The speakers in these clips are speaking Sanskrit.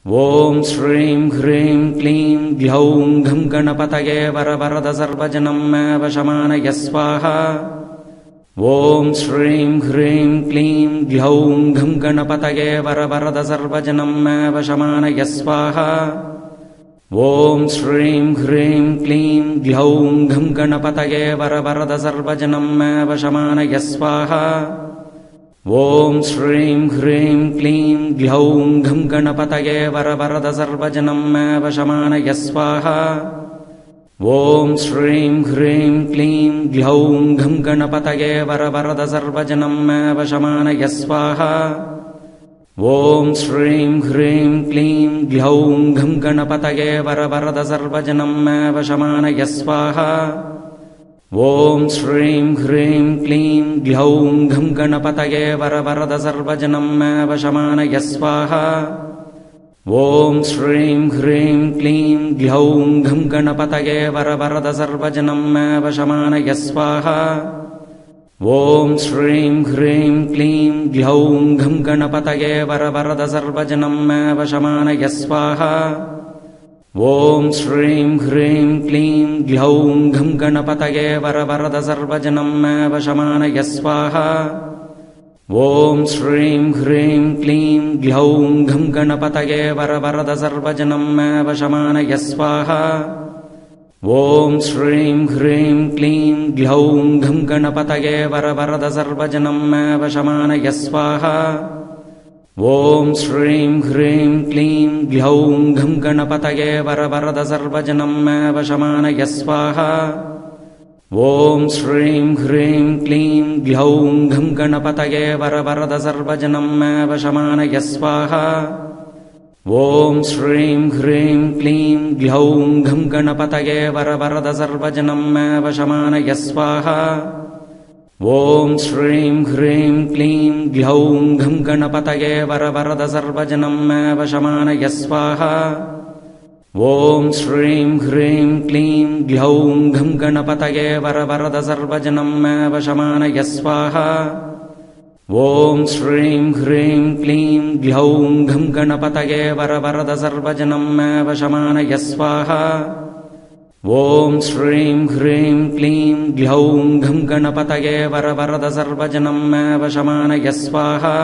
ओम श्रीं ह्रीं क्लीं ग्लौं घं गणपतये वरवरद सर्वजनं मे वशमानय स्वाहा। ओम श्रीं ह्रीं क्लीं ग्लौं घं गणपतये वरवरद सर्वजनं मे वशमानय स्वाहा। ओम श्रीं ह्रीं क्लीं ग्लौं घं गणपतये वरवरद सर्वजनं मे वशमानय स्वाहा। ओम श्रीं ह्रीं क्लीं ग्लौं घं गणपतये वरवरद सर्वजनं मे वशमानय स्वाहा। ओम श्रीं ह्रीं क्लीं ग्लौं घं गणपतये वरवरद सर्वजनं मे वशमानय स्वाहा। ओम श्रीं ह्रीं क्लीं ग्लौं घं गणपतये वरवरद सर्वजनं मे वशमानय स्वाहा। ओम श्रीं ह्रीं क्लीं ग्लौं घं गणपतये वरवरद सर्वजनं मे वशमानय स्वाहा। ओम श्रीं ह्रीं क्लीं ग्लौं घं गणपतये वरवरद सर्वजनं मे वशमानय स्वाहा। ओम श्रीं ह्रीं क्लीं ग्लौं घं गणपतये वरवरद सर्वजनं मे वशमानय स्वाहा। ओम श्रीं ह्रीं क्लीं ग्लौं घं गणपतये वरवरद सर्वजनं मे वशमानय स्वाहा। ओम श्रीं ह्रीं क्लीं ग्लौं घं गणपतये वरवरद सर्वजनं मे वशमानय स्वाहा। ओम श्रीं ह्रीं क्लीं ग्लौं घं गणपतये वरवरद सर्वजनं मे वशमानय स्वाहा। ओम श्रीं ह्रीं क्लीं ग्लौं घं गणपतये वरवरद सर्वजनं मे वशमानय स्वाहा। ओम श्रीं ह्रीं क्लीं ग्लौं घं गणपतये वरवरद सर्वजनं मे वशमानय स्वाहा। ओम श्रीं ह्रीं क्लीं ग्लौं घं गणपतये वरवरद सर्वजनं मे वशमानय स्वाहा। ओम श्रीं ह्रीं क्लीं ग्लौं घं गणपतये वरवरद सर्वजनं मे वशमानय स्वाहा। ओम श्रीं ह्रीं क्लीं ग्लौं घं गणपतये वरवरद सर्वजनं मे वशमानय स्वाहा। ओम श्रीं ह्रीं क्लीं ग्लौं घं गणपतये वरवरद सर्वजनं मे वशमानय स्वाहा। ओम श्रीं ह्रीं क्लीं ग्लौं घं गणपतये वरवरद सर्वजनं मे वशमानय स्वाहा।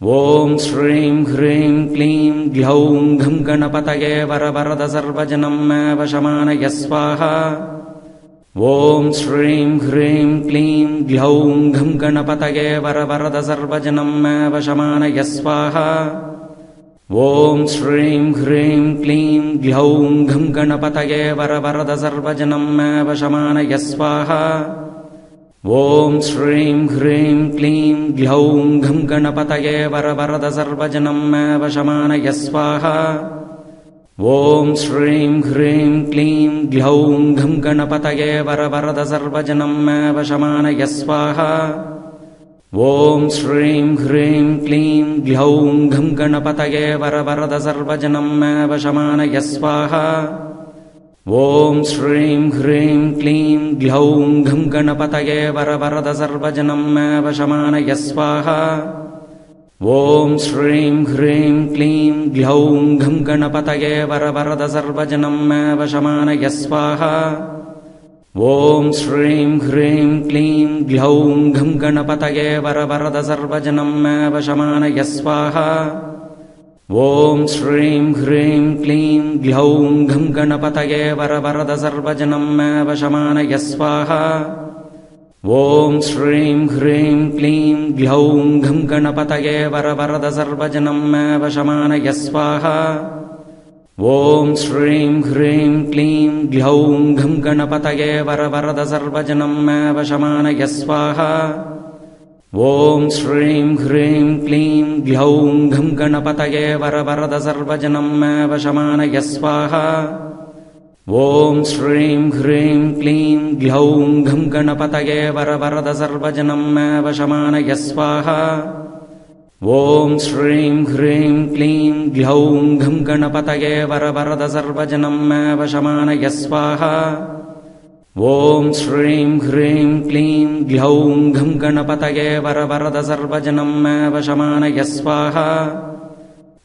ओम श्रीं ह्रीं क्लीं ग्लौं घं गणपतये वरवरद सर्वजनं मे वशमानय स्वाहा। ओम श्रीं ह्रीं क्लीं ग्लौं घं गणपतये वरवरद सर्वजनं मे वशमानय स्वाहा। ओम श्रीं ह्रीं क्लीं ग्लौं घं गणपतये वरवरद सर्वजनं मे वशमानय स्वाहा। ओम श्रीं ह्रीं क्लीं ग्लौं घं गणपतये वरवरद सर्वजनं मे वशमानय स्वाहा। ओम श्रीं ह्रीं क्लीं ग्लौं घं गणपतये वरवरद सर्वजनं मे वशमानय स्वाहा। ओम श्रीं ह्रीं क्लीं ग्लौं घं गणपतये वरवरद सर्वजनं मे वशमानय स्वाहा। ओम श्रीं ह्रीं क्लीं ग्लौं घं गणपतये वरवरद सर्वजनं मे वशमानय स्वाहा। ओम श्रीं ह्रीं क्लीं ग्लौं घं गणपतये वरवरद सर्वजनं मे वशमानय स्वाहा। ओम श्रीं ह्रीं क्लीं ग्लौं घं गणपतये वरवरद सर्वजनं मे वशमानय स्वाहा। ओम श्रीं ह्रीं क्लीं ग्लौं घं गणपतये वरवरद सर्वजनं मे वशमानय स्वाहा। ओम श्रीं ह्रीं क्लीं ग्लौं घं गणपतये वरवरद सर्वजनं मे वशमानय स्वाहा। ओम श्रीं ह्रीं क्लीं ग्लौं घं गणपतये वरवरद सर्वजनं मे वशमानय स्वाहा। ओम श्रीं ह्रीं क्लीं ग्लौं घं गणपतये वरवरद सर्वजनं मे वशमानय स्वाहा। ओम श्रीं ह्रीं क्लीं ग्लौं घं गणपतये वरवरद सर्वजनं मे वशमानय स्वाहा। ओम श्रीं ह्रीं क्लीं ग्लौं घं गणपतये वरवरद सर्वजनं मे वशमानय स्वाहा। ओम श्रीं ह्रीं क्लीं ग्लौं घं गणपतये वरवरद सर्वजनं मे वशमानय स्वाहा।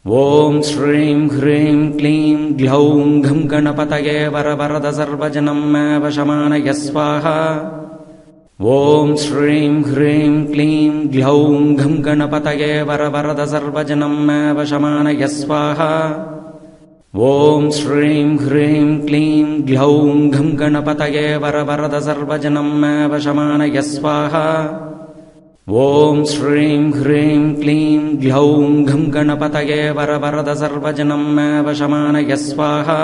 ॐ श्रीं ह्रीं क्लीं ग्लौं घं गणपतये वरवरद सर्वजनं मे वशमानय स्वाहा ॐ श्रीं ह्रीं क्लीं ग्लौं घं गणपतये वरवरद सर्वजनं मे वशमानय स्वाहा ॐ श्रीं ह्रीं क्लीं ग्लौं घं गणपतये वरवरद सर्वजनं मे वशमानय स्वाहा ॐ श्रीं ह्रीं क्लीं ग्लौं घं गणपतये वरवरद सर्वजनं मे वशमानय स्वाहा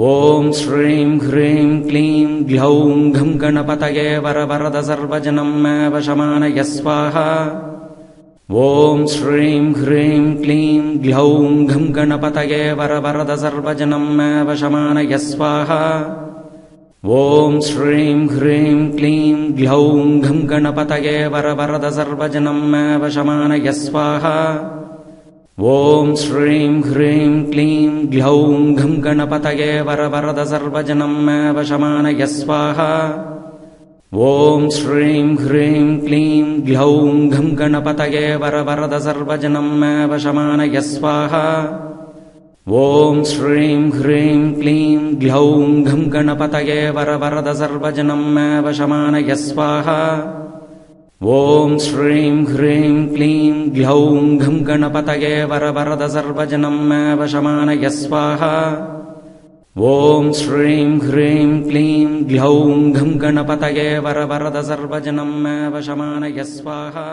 ॐ श्रीं ह्रीं क्लीं ग्लौं घं गणपतये वरवरद सर्वजनं मे वशमानय स्वाहा ॐ श्रीं ह्रीं क्लीं ग्लौं घं गणपतये वरवरद सर्वजनं मे वशमानय स्वाहा ॐ श्रीं ह्रीं क्लीं ग्लौं घं गणपतये वरवरद सर्वजनं मे वशमानय स्वाहा ॐ श्रीं ह्रीं क्लीं ग्लौं घं गणपतये वरवरद सर्वजनं मे वशमानय स्वाहा ॐ श्रीं ह्रीं क्लीं ग्लौं घं गणपतये वरवरद सर्वजनं मे वशमानय स्वाहा ॐ श्रीं ह्रीं क्लीं ग्लौं घं गणपतये वरवरद सर्वजनं मे वशमानय स्वाहा ॐ श्रीं ह्रीं क्लीं ग्लौं घं गणपतये वरवरद सर्वजनं मे वशमानय स्वाहा ॐ श्रीं ह्रीं क्लीं ग्लौं घं गणपतये वरवरद सर्वजनं मे वशमानय स्वाहा।